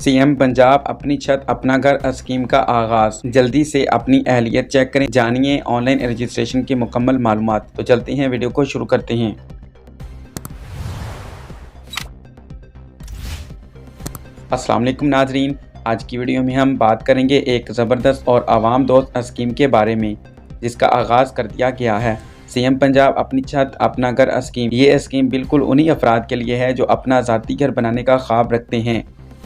CM Punjab अपनी छत अपना घर स्कीम का आगाज। जल्दी से अपनी अहलियत चेक करें। जानिए ऑनलाइन रजिस्ट्रेशन की मुकम्मल मालूमात। तो चलते हैं, वीडियो को शुरू करते हैं। अस्सलाम वालेकुम नाजरीन, आज की वीडियो में हम बात करेंगे एक ज़बरदस्त और आवाम दोस्त स्कीम के बारे में जिसका आगाज़ कर दिया गया है। सीएम पंजाब अपनी छत अपना घर स्कीम। ये स्कीम बिल्कुल उन्हीं अफराद के लिए है जो अपना ज़ाती घर बनाने का ख्वाब रखते हैं,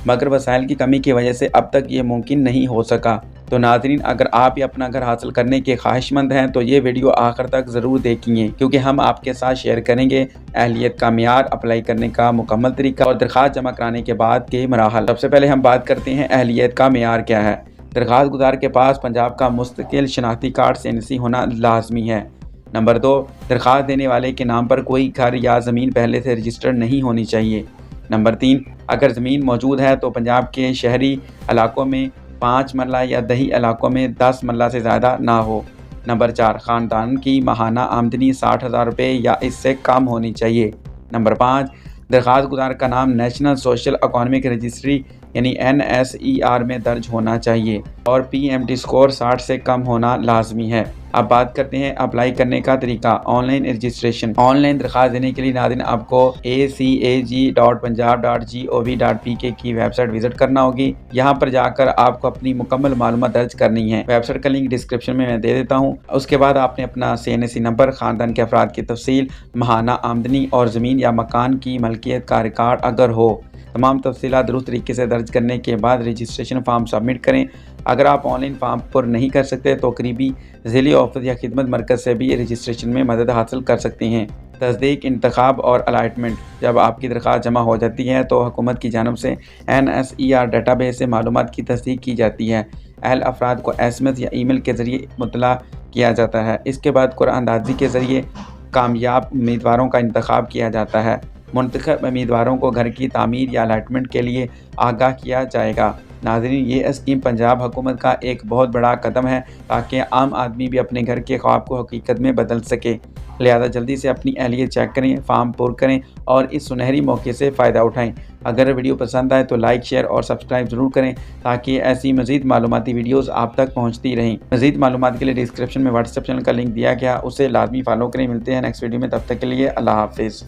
मगर वसाइल की कमी की वजह से अब तक ये मुमकिन नहीं हो सका। तो नाजरीन, अगर आप भी अपना घर हासिल करने के ख्वाहिशमंद हैं तो ये वीडियो आखिर तक ज़रूर देखेंगे, क्योंकि हम आपके साथ शेयर करेंगे अहलियत का मियार, अप्लाई करने का मुकम्मल तरीका और दरख्वास्त जमा कराने के बाद के मराहल। सबसे पहले हम बात करते हैं अहलियत का मियार क्या है। दरख्वास्त गुजार के पास पंजाब का मुस्तकिल शनाख्ती कार्ड CNC होना लाजमी है। नंबर 2, दरख्वास्त देने वाले के नाम पर कोई घर या ज़मीन पहले से रजिस्टर्ड नहीं होनी चाहिए। नंबर 3, अगर ज़मीन मौजूद है तो पंजाब के शहरी इलाकों में 5 मरला या दही इलाकों में 10 मरला से ज़्यादा ना हो। नंबर 4, ख़ानदान की माहाना आमदनी 60,000 रुपये या इससे कम होनी चाहिए। नंबर 5, दरख्वास्त गुजार का नाम नेशनल सोशल इकोनॉमिक रजिस्ट्री यानी NSER में दर्ज होना चाहिए और PMT स्कोर 60 से कम होना लाजमी है। अब बात करते हैं अप्लाई करने का तरीका। Online registration. ऑनलाइन दरख्वास्त देने के लिए नाज़रीन आपको acag.punjab.gov.pk की वेबसाइट विजिट करना होगी। यहाँ पर जाकर आपको अपनी मुकम्मल मालूमात दर्ज करनी है। वेबसाइट का लिंक डिस्क्रिप्शन में मैं दे देता हूँ। उसके बाद आपने अपना CNC नंबर, ख़ानदान के अफराद की तफसील, माहाना आमदनी और ज़मीन या मकान की मलकियत का रिकॉर्ड अगर हो, तमाम तफसीलात दुरुस्त तरीके से दर्ज करने के बाद रजिस्ट्रेशन फॉर्म सबमिट करें। अगर आप ऑनलाइन फॉर्म पर नहीं कर सकते तो करीबी ज़िले ऑफिस या खिदमत मरकज़ से भी रजिस्ट्रेशन में मदद हासिल कर सकते हैं। तस्दीक, इंतखाब और अलाटमेंट। जब आपकी दरख्वास्त जमा हो जाती है तो हुकूमत की जानब से NSER डेटाबेस से मालूमात की तस्दीक की जाती है। अहल अफराद को SMS या ईमेल के ज़रिए मुतला किया जाता है। इसके बाद कुरानंदाज़ी के ज़रिए कामयाब उम्मीदवारों का इंतखाब किया जाता है। मुंतखब उम्मीदवारों को घर की तामीर या अलाटमेंट के लिए आगाह किया जाएगा। नाज़रीन, ये स्कीम पंजाब हुकूमत का एक बहुत बड़ा कदम है ताकि आम आदमी भी अपने घर के ख्वाब को हकीकत में बदल सके। लिहाजा जल्दी से अपनी अहलियत चेक करें, फॉर्म पुर करें और इस सुनहरी मौके से फ़ायदा उठाएं। अगर वीडियो पसंद आए तो लाइक, शेयर और सब्सक्राइब ज़रूर करें ताकि ऐसी मज़ीद मालूमाती वीडियोज़ आप तक पहुँचती रहें। मज़ीद मालूमात के लिए डिस्क्रिप्शन में व्हाट्सएप चैनल का लिंक दिया गया, उसे लाजमी फॉलो करें। मिलते हैं नेक्स्ट वीडियो में, तब तक के लिए अल्लाह हाफिज़।